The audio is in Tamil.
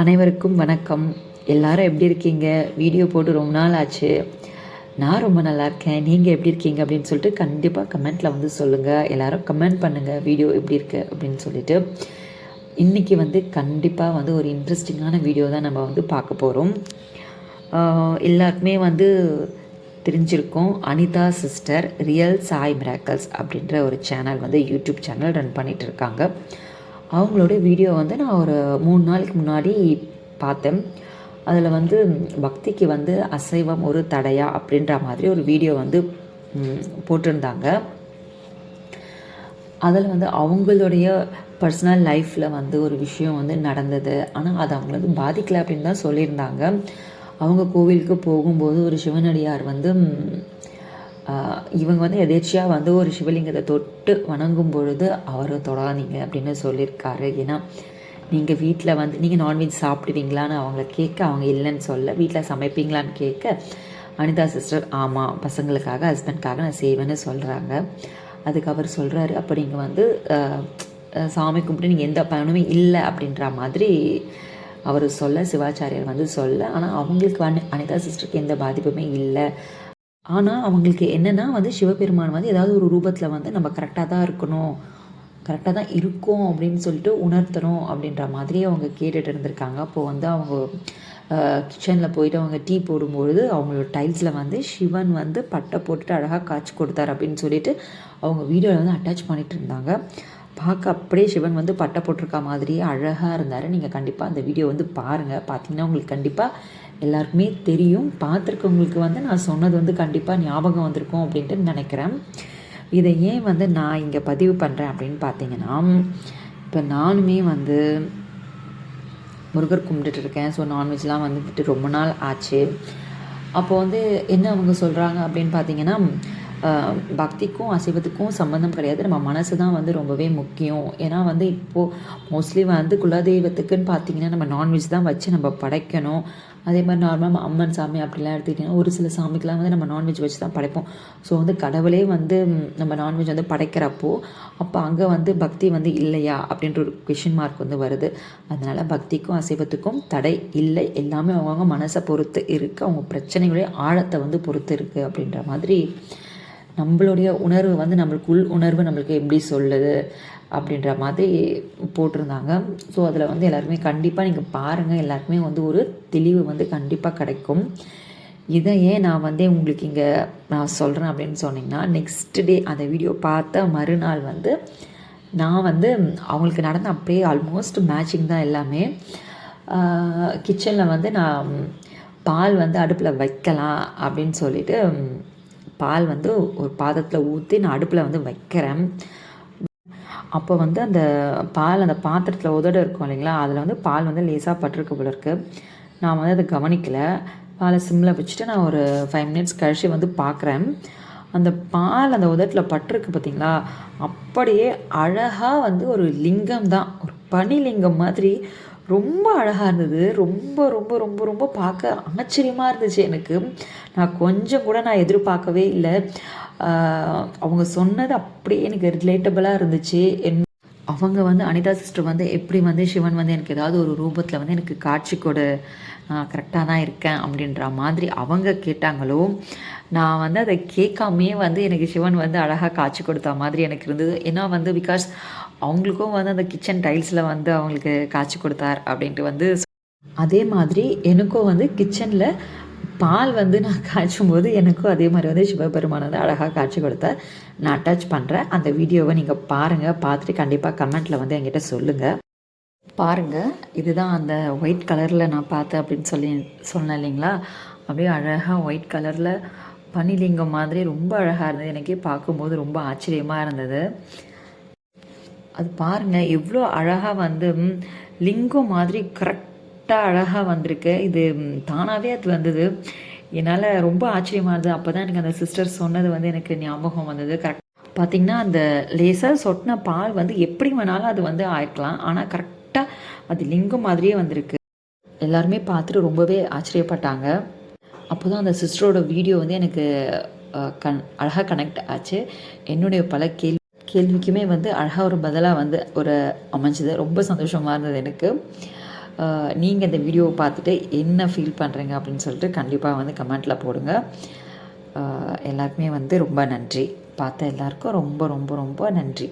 அனைவருக்கும் வணக்கம். எல்லாரும் எப்படி இருக்கீங்க? வீடியோ போட்டு ரொம்ப நாள் ஆச்சு. நான் ரொம்ப நல்லா இருக்கேன். நீங்கள் எப்படி இருக்கீங்க அப்படின்னு சொல்லிட்டு கண்டிப்பாக கமெண்ட்டில் வந்து சொல்லுங்கள். எல்லாரும் கமெண்ட் பண்ணுங்கள் வீடியோ எப்படி இருக்குது அப்படின்னு சொல்லிட்டு. இன்றைக்கி வந்து கண்டிப்பாக வந்து ஒரு இன்ட்ரெஸ்டிங்கான வீடியோ தான் நம்ம வந்து பார்க்க போகிறோம். எல்லாருக்குமே வந்து தெரிஞ்சிருக்கும், Anitha sister Real Sai Miracles அப்படின்ற ஒரு சேனல் வந்து யூடியூப் சேனல் ரன் பண்ணிகிட்டு இருக்காங்க. அவங்களோட வீடியோ வந்து நான் ஒரு 3 நாளைக்கு முன்னாடி பார்த்தேன். அதில் வந்து பக்திக்கு வந்து அசைவம் ஒரு தடையா அப்படின்ற மாதிரி ஒரு வீடியோ வந்து போட்டிருந்தாங்க. அதில் வந்து அவங்களுடைய பர்சனல் லைஃப்பில் வந்து ஒரு விஷயம் வந்து நடந்தது. ஆனால் அது அவங்கள வந்து பாதிக்கலை அப்படின்னு தான் சொல்லியிருந்தாங்க. அவங்க கோவிலுக்கு போகும்போது ஒரு சிவனடியார் வந்து இவங்க வந்து எதேர்ச்சியாக வந்து ஒரு சிவலிங்கத்தை தொட்டு வணங்கும் பொழுது அவரை தொடாதீங்க அப்படின்னு சொல்லியிருக்காரு. ஏன்னா நீங்கள் வீட்டில் வந்து நீங்கள் நான்வெஜ் சாப்பிடுவீங்களான்னு அவங்கள கேட்க, அவங்க இல்லைன்னு சொல்ல, வீட்டில் சமைப்பீங்களான்னு கேட்க அனிதா சிஸ்டர் ஆமாம், பசங்களுக்காக ஹஸ்பண்ட்காக நான் செய்வேன்னு சொல்கிறாங்க. அதுக்கு அவர் சொல்கிறாரு, அப்போ நீங்கள் வந்து சாமி கும்பிட்டு நீங்கள் எந்த பயனுமே இல்லை அப்படின்ற மாதிரி அவர் சொல்ல, சிவாச்சாரியர் வந்து சொல்ல, ஆனால் அவங்களுக்கு அனிதா சிஸ்டருக்கு எந்த பாதிப்புமே இல்லை. ஆனால் அவங்களுக்கு என்னென்னா வந்து சிவபெருமான் வந்து ஏதாவது ஒரு ரூபத்தில் வந்து நம்ம கரெக்டாக தான் இருக்கணும், கரெக்டாக தான் இருக்கும் அப்படின்னு சொல்லிட்டு உணர்த்தணும் அப்படின்ற மாதிரி அவங்க கேட்டுட்டு இருந்திருக்காங்க. அப்போது வந்து அவங்க கிச்சனில் போயிட்டு அவங்க டீ போடும்பொழுது அவங்களோட டைல்ஸில் வந்து சிவன் வந்து பட்டை போட்டுட்டு அழகாக காய்ச்சி கொடுத்தார் அப்படின்னு சொல்லிட்டு அவங்க வீடியோவில் வந்து அட்டாச் பண்ணிகிட்டு இருந்தாங்க. பார்க்க அப்படியே சிவன் வந்து பட்டை போட்டிருக்கா மாதிரியே அழகாக இருந்தார். நீங்கள் கண்டிப்பாக அந்த வீடியோ வந்து பாருங்கள். பார்த்தீங்கன்னா உங்களுக்கு கண்டிப்பாக எல்லாருக்குமே தெரியும். பார்த்துருக்கவங்களுக்கு வந்து நான் சொன்னது வந்து கண்டிப்பாக ஞாபகம் வந்திருக்கும் அப்படின்ட்டு நினைக்கிறேன். இதை ஏன் வந்து நான் இங்கே பதிவு பண்ணுறேன் அப்படின்னு பார்த்தீங்கன்னா, இப்போ நானுமே வந்து முருகர் கும்பிட்டுட்டு இருக்கேன். ஸோ நான்வெஜ்லாம் வந்துட்டு ரொம்ப நாள் ஆச்சு. அப்போது வந்து என்ன அவங்க சொல்கிறாங்க அப்படின்னு பார்த்தீங்கன்னா, பக்திக்கும் அசைவத்துக்கும் சம்மந்தம் கிடையாது, நம்ம மனசு தான் வந்து ரொம்பவே முக்கியம். ஏன்னா வந்து இப்போது மோஸ்ட்லி வந்து குலதெய்வத்துக்குன்னு பார்த்தீங்கன்னா நம்ம நான்வெஜ் தான் வச்சு நம்ம படைக்கணும். அதே மாதிரி நார்மலாக அம்மன் சாமி அப்படிலாம் எடுத்துக்கிட்டிங்கன்னா ஒரு சில சாமிக்கெலாம் வந்து நம்ம நான்வெஜ் வச்சு தான் படைப்போம். ஸோ வந்து கடவுளே வந்து நம்ம நான்வெஜ் வந்து படைக்கிறப்போ அப்போ அங்கே வந்து பக்தி வந்து இல்லையா அப்படின்ற ஒரு கொஷின் மார்க் வந்து வருது. அதனால் பக்திக்கும் அசைவத்துக்கும் தடை இல்லை. எல்லாமே அவங்க மனசை பொறுத்து இருக்குது, அவங்க பிரச்சனைகளுடைய ஆழத்தை வந்து பொறுத்து இருக்குது அப்படின்ற மாதிரி நம்மளுடைய உணர்வு வந்து நம்மளுக்கு உள் உணர்வு நம்மளுக்கு எப்படி சொல்லுது அப்படின்ற மாதிரி போட்டிருந்தாங்க. ஸோ அதில் வந்து எல்லாருமே கண்டிப்பாக நீங்கள் பாருங்கள், எல்லாருக்குமே வந்து ஒரு தெளிவு வந்து கண்டிப்பாக கிடைக்கும். இதை ஏன் நான் வந்து உங்களுக்கு இங்கே நான் சொல்கிறேன் அப்படின்னு சொன்னிங்கன்னா, நெக்ஸ்ட் டே அந்த வீடியோ பார்த்த மறுநாள் வந்து நான் வந்து அவங்களுக்கு நடந்த அப்படியே ஆல்மோஸ்ட் மேட்சிங் தான் எல்லாமே. கிச்சனில் வந்து நான் பால் வந்து அடுப்பில் வைக்கலாம் அப்படின்னு சொல்லிட்டு பால் வந்து ஒரு பாத்திரத்தில் ஊற்றி நான் அடுப்பில் வந்து வைக்கிறேன். அப்போ வந்து அந்த பால் அந்த பாத்திரத்தில் உதடு இருக்கும் இல்லைங்களா, அதில் வந்து பால் வந்து லேசாக பட்டிருக்கு போல இருக்குது. நான் வந்து அதை கவனிக்கலை. பாலை சிம்மில் வச்சுட்டு நான் ஒரு 5 மினிட்ஸ் கழிச்சு வந்து பார்க்குறேன். அந்த பால் அந்த உதட்டில் பட்டிருக்கு பார்த்திங்களா, அப்படியே அழகாக வந்து ஒரு லிங்கம் தான், ஒரு பனிலிங்கம் மாதிரி ரொம்ப அழகாக இருந்தது. ரொம்ப ரொம்ப ரொம்ப ரொம்ப பார்க்க ஆச்சரியமாக இருந்துச்சு எனக்கு. நான் கொஞ்சம் கூட நான் எதிர்பார்க்கவே இல்லை. அவங்க சொன்னது அப்படியே எனக்கு ரிலேட்டபிளாக இருந்துச்சு. அவங்க வந்து அனிதா சிஸ்டர் வந்து எப்படி வந்து சிவன் வந்து எனக்கு ஏதாவது ஒரு ரூபத்தில் வந்து எனக்கு காட்சி கொடு, கரெக்டாக தான் இருக்கேன் அப்படின்ற மாதிரி அவங்க கேட்டாங்களோ, நான் வந்து அதை கேட்காமே வந்து எனக்கு சிவன் வந்து அழகாக காட்சி கொடுத்த மாதிரி எனக்கு இருந்தது. ஏன்னா வந்து பிகாஸ் அவங்களுக்கும் வந்து அந்த கிச்சன் டைல்ஸில் வந்து அவங்களுக்கு காட்சி கொடுத்தார் அப்படின்ட்டு வந்து அதே மாதிரி எனக்கும் வந்து கிச்சனில் பால் வந்து நான் காய்ச்சும் போது எனக்கும் அதே மாதிரி வந்து சிவபெருமான் வந்து அழகாக காட்சி கொடுத்தார். நான் அட்டாச் பண்ணுறேன் அந்த வீடியோவை, நீங்கள் பாருங்கள். பார்த்துட்டு கண்டிப்பாக கமெண்ட்டில் வந்து என்கிட்ட சொல்லுங்கள். பாருங்கள், இதுதான் அந்த ஒயிட் கலரில் நான் பார்த்தேன் அப்படின்னு சொன்னேன் இல்லைங்களா, அப்படியே அழகாக ஒயிட் கலரில் பனிலிங்கம் மாதிரி ரொம்ப அழகாக இருந்தது. எனக்கே பார்க்கும்போது ரொம்ப ஆச்சரியமாக இருந்தது. அது பாருங்கள் எவ்வளோ அழகாக வந்து லிங்கம் மாதிரி கரெக்டாக அழகாக வந்திருக்கு. இது தானாகவே அது வந்தது. என்னால் ரொம்ப ஆச்சரியமாக இருந்தது. அப்போ தான் எனக்கு அந்த சிஸ்டர் சொன்னது வந்து எனக்கு ஞாபகம் வந்தது. கரெக்ட் பார்த்திங்கன்னா அந்த லேசாக சொட்டின பால் வந்து எப்படி வேணாலும் அது வந்து ஆயிருக்கலாம், ஆனால் கரெக்டாக அது லிங்கம் மாதிரியே வந்திருக்கு. எல்லாருமே பார்த்துட்டு ரொம்பவே ஆச்சரியப்பட்டாங்க. அப்போ தான் அந்த சிஸ்டரோட வீடியோ வந்து எனக்கு அழகாக கனெக்ட் ஆச்சு. என்னுடைய பல கேள்விக்குமே வந்து அழகாக ஒரு பதிலாக வந்து ஒரு அமைஞ்சது. ரொம்ப சந்தோஷமாக இருந்தது எனக்கு. நீங்கள் இந்த வீடியோவை பார்த்துட்டு என்ன ஃபீல் பண்ணுறீங்க அப்படின்னு சொல்லிட்டு கண்டிப்பாக வந்து கமெண்ட்டில் போடுங்க. எல்லாருக்குமே வந்து ரொம்ப நன்றி. பார்த்த எல்லாருக்கும் ரொம்ப ரொம்ப ரொம்ப நன்றி.